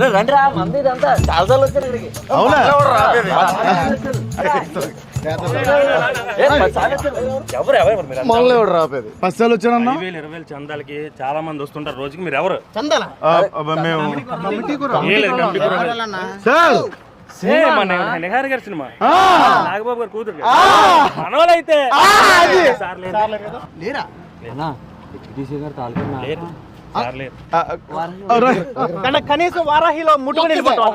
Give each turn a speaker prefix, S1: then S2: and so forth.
S1: రండిరా మంది ఇదంతా చాలా సార్లు వచ్చారు ఇక్కడికి.
S2: అవునా? మళ్ళీ ఎవడు రాపేది 10 సార్లు వచ్చానన్నా.
S3: 20,000 చందాలకి చాలా మంది వస్తుంటారు రోజుకి. మీరు ఎవరు?
S2: మేము
S3: సార్ నిహార్ గారి సినిమా నాగబాబు గారు కూతురు మనోళ్ళైతే
S1: కనీసం వారాహిలో ముట్టుకుని వెళ్ళిపోతాం.